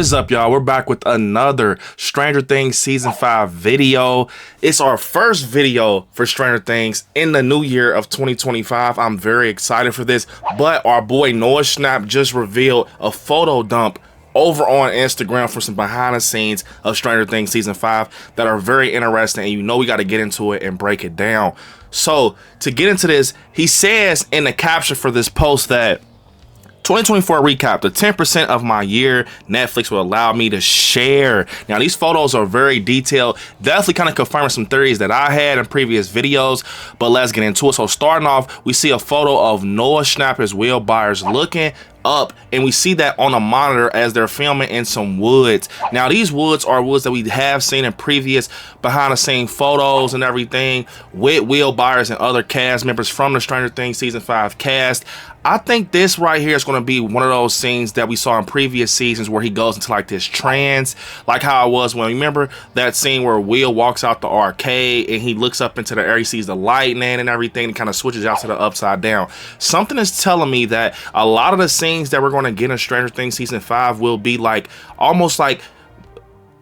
is up, y'all? We're back with another Stranger Things Season 5 video. It's our first video for Stranger Things in the new year of 2025. I'm very excited for this, but our boy Noah Schnapp just revealed a photo dump over on Instagram for some behind the scenes of Stranger Things Season 5 that are very interesting, and you know we got to get into it and break it down. So to get into this, he says in the caption for this post that 2024 recap, the 10% of my year Netflix will allow me to share. Now, these photos are very detailed, definitely kind of confirming some theories that I had in previous videos, but let's get into it. So starting off, we see a photo of Noah Schnapp as Will Byers looking up, and we see that on a monitor as they're filming in some woods. Now, these woods are woods that we have seen in previous behind the scenes photos and everything with Will Byers and other cast members from the Stranger Things Season 5 cast. I think this right here is going to be one of those scenes that we saw in previous seasons where he goes into like this trance, like how it was when, remember that scene where Will walks out the arcade and he looks up into the air, he sees the lightning and everything, and kind of switches out to the upside down. Something is telling me that a lot of the scenes that we're going to get in Stranger Things Season 5 will be like almost like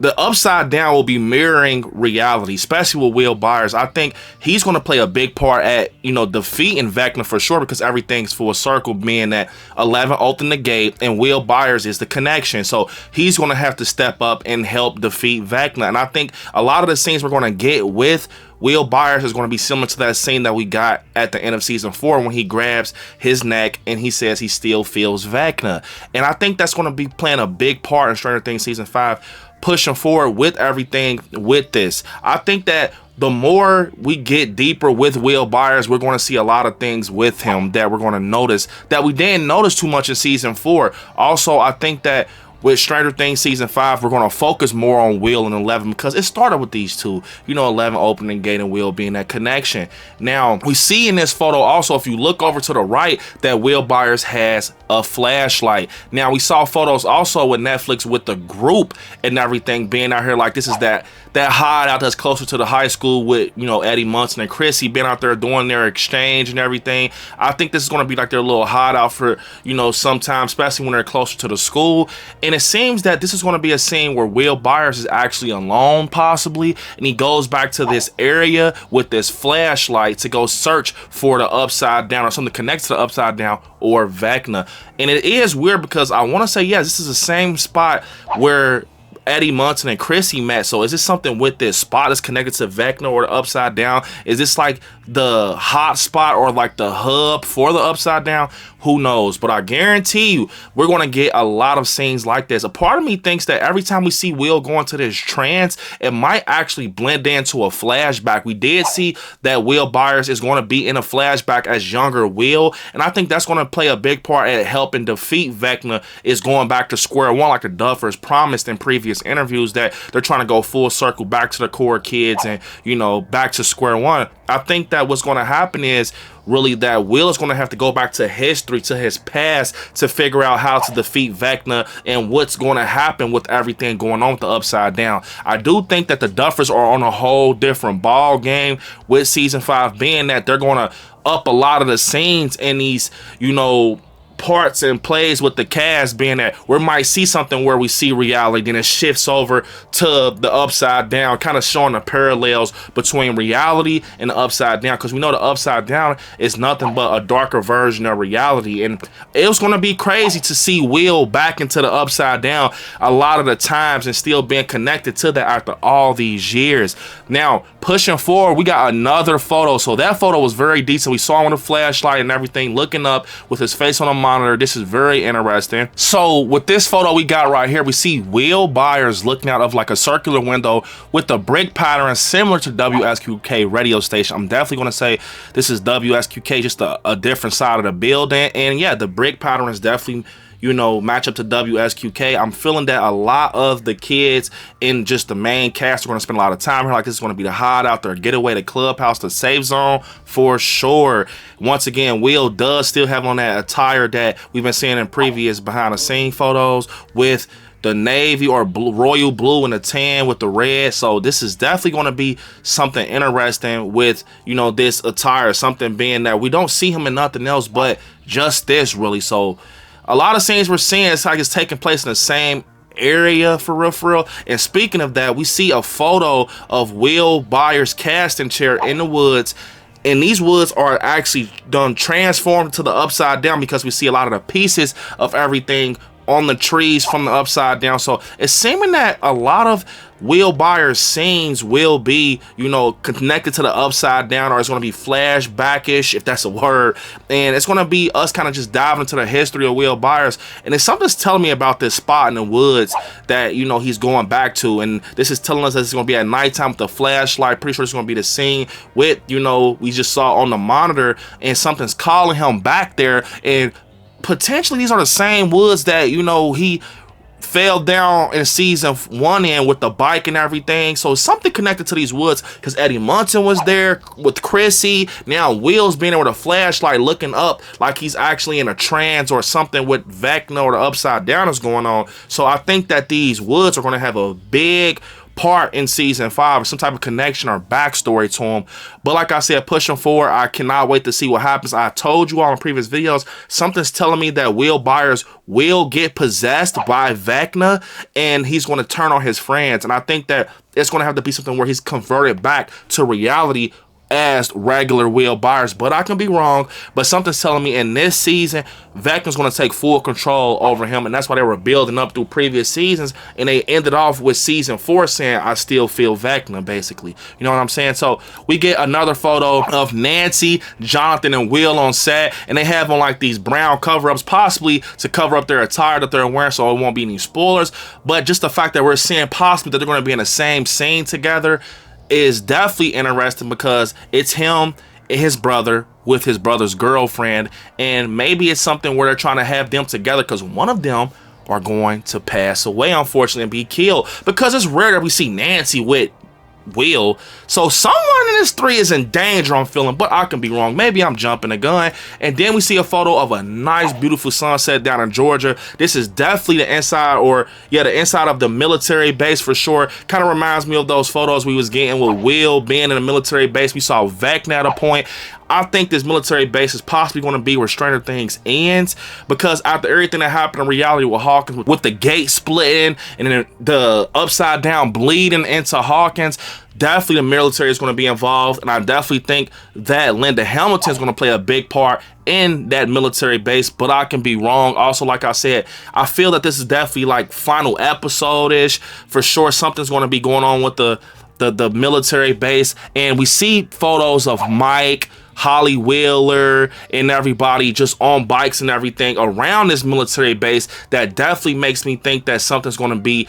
the upside down will be mirroring reality, especially with Will Byers. I think he's going to play a big part at, you know, defeating Vecna for sure, because everything's full circle, being that 11 opened the gate and Will Byers is the connection. So he's going to have to step up and help defeat Vecna. And I think a lot of the scenes we're going to get with Will Byers is going to be similar to that scene that we got at the end of Season 4 when he grabs his neck and he says he still feels Vecna. And I think that's going to be playing a big part in Stranger Things Season 5, pushing forward with everything with this. I think that the more we get deeper with Will Byers, we're going to see a lot of things with him that we're going to notice that we didn't notice too much in Season 4. Also, I think that with Stranger Things Season 5, we're going to focus more on Will and 11 because it started with these two. You know, 11 opening gate and Will being that connection. Now, we see in this photo also, if you look over to the right, that Will Byers has a flashlight. Now, we saw photos also with Netflix with the group and everything being out here like this is that hideout that's closer to the high school with, you know, Eddie Munson and Chrissy being out there doing their exchange and everything. I think this is going to be like their little hideout for, you know, sometimes, especially when they're closer to the school. And it seems that this is going to be a scene where Will Byers is actually alone, possibly, and he goes back to this area with this flashlight to go search for the upside down or something connected to the upside down or Vecna. And it is weird because I want to say, yes, this is the same spot where Eddie Munson and Chrissy met. So is this something with this spot that's connected to Vecna or the upside down? Is this like the hot spot or like the hub for the upside down? Who knows? But I guarantee you we're going to get a lot of scenes like this. A part of me thinks that every time we see Will go into this trance, it might actually blend into a flashback. We did see that Will Byers is going to be in a flashback as younger Will, and I think that's going to play a big part at helping defeat Vecna, is going back to square one like the Duffers promised in previous interviews, that they're trying to go full circle back to the core kids and, you know, back to square one. I think that what's going to happen is really that Will is going to have to go back to history, to his past, to figure out how to defeat Vecna and what's going to happen with everything going on with the upside down. I do think that the Duffers are on a whole different ball game with Season 5, being that they're going to up a lot of the scenes in these, you know, parts and plays with the cast, being that we might see something where we see reality, then it shifts over to the upside down, kind of showing the parallels between reality and the upside down, because we know the upside down is nothing but a darker version of reality. And it was going to be crazy to see Will back into the upside down a lot of the times and still being connected to that after all these years. Now, pushing forward, we got another photo. So that photo was very decent. We saw him with a flashlight and everything, looking up with his face on a monitor. This is very interesting. So with this photo we got right here, we see Will Byers looking out of like a circular window with a brick pattern similar to WSQK radio station. I'm definitely going to say this is WSQK, just a different side of the building. And yeah, the brick pattern is definitely, you know, match up to WSQK. I'm feeling that a lot of the kids in just the main cast are going to spend a lot of time here. Like, this is going to be the hideout, their getaway, the clubhouse, the safe zone for sure. Once again, Will does still have on that attire that we've been seeing in previous behind the scene photos with the navy or blue, royal blue and the tan with the red. So this is definitely going to be something interesting with, you know, this attire, something being that we don't see him in nothing else but just this really. So a lot of scenes we're seeing, it's like it's taking place in the same area for real. And speaking of that, we see a photo of Will Byers' casting chair in the woods. And these woods are actually done transformed to the upside down because we see a lot of the pieces of everything on the trees from the upside down. So it's seeming that a lot of Will Byers' scenes will be, you know, connected to the upside down, or it's going to be flashback-ish, if that's a word. And it's going to be us kind of just diving into the history of Will Byers. And it's something's telling me about this spot in the woods that, you know, he's going back to. And this is telling us that it's going to be at nighttime with the flashlight. Pretty sure it's going to be the scene with, you know, we just saw on the monitor, and something's calling him back there. And potentially these are the same woods that, you know, he fell down in season 1 in with the bike and everything. So something connected to these woods, because Eddie Munson was there with Chrissy. Now Will's being there with a flashlight looking up like he's actually in a trance or something with Vecna or the upside down is going on. So I think that these woods are going to have a big part in season 5, or some type of connection or backstory to him. But like I said, pushing forward, I cannot wait to see what happens. I told you all in previous videos, something's telling me that Will Byers will get possessed by Vecna, and he's going to turn on his friends. And I think that it's going to have to be something where he's converted back to reality as regular Will Byers, but I can be wrong. But something's telling me in this season, Vecna's going to take full control over him, and that's why they were building up through previous seasons, and they ended off with season 4 saying, I still feel Vecna, basically. You know what I'm saying? So we get another photo of Nancy, Jonathan, and Will on set, and they have on like these brown cover-ups, possibly to cover up their attire that they're wearing so it won't be any spoilers. But just the fact that we're seeing possibly that they're going to be in the same scene together is definitely interesting, because it's him and his brother with his brother's girlfriend, and maybe it's something where they're trying to have them together because one of them are going to pass away, unfortunately, and be killed, because it's rare that we see Nancy with Will. So someone in this 3 is in danger, I'm feeling, but I can be wrong. Maybe I'm jumping the gun. And then we see a photo of a nice, beautiful sunset down in Georgia. This is definitely the inside, or yeah, the inside of the military base for sure. Kind of reminds me of those photos we was getting with Will being in the military base. We saw Vecna at a point. I think this military base is possibly going to be where Stranger Things ends, because after everything that happened in reality with Hawkins, with the gate splitting and then the upside down bleeding into Hawkins, definitely the military is going to be involved. And I definitely think that Linda Hamilton is going to play a big part in that military base, but I can be wrong. Also, like I said, I feel that this is definitely like final episode-ish for sure. Something's going to be going on with the military base, and we see photos of Mike, Holly Wheeler, and everybody just on bikes and everything around this military base. That definitely makes me think that something's going to be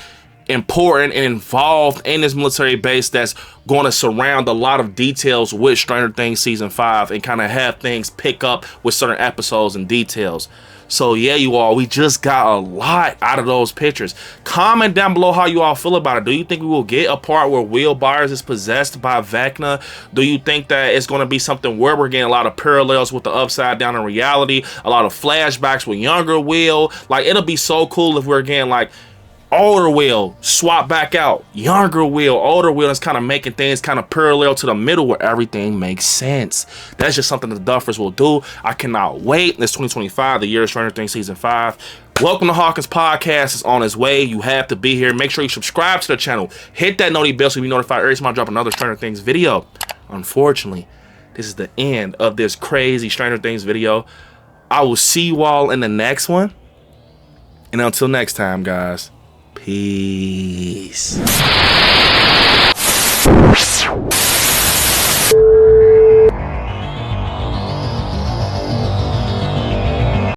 important and involved in this military base that's going to surround a lot of details with Stranger Things season 5 and kind of have things pick up with certain episodes and details. So yeah, you all, we just got a lot out of those pictures. Comment down below how you all feel about it. Do you think we will get a part where Will Byers is possessed by Vecna? Do you think that it's going to be something where we're getting a lot of parallels with the upside down in reality, a lot of flashbacks with younger Will? Like, it'll be so cool if we're getting like older Will swap back out, younger Will, older Will, is kind of making things kind of parallel to the middle where everything makes sense. That's just something the Duffers will do. I cannot wait. It's 2025, the year of Stranger Things season 5. Welcome to Hawkins Podcast. It's on its way. You have to be here. Make sure you subscribe to the channel. Hit that noti bell so you be notified every time I drop another Stranger Things video. Unfortunately, this is the end of this crazy Stranger Things video. I will see you all in the next one. And until next time, guys, peace.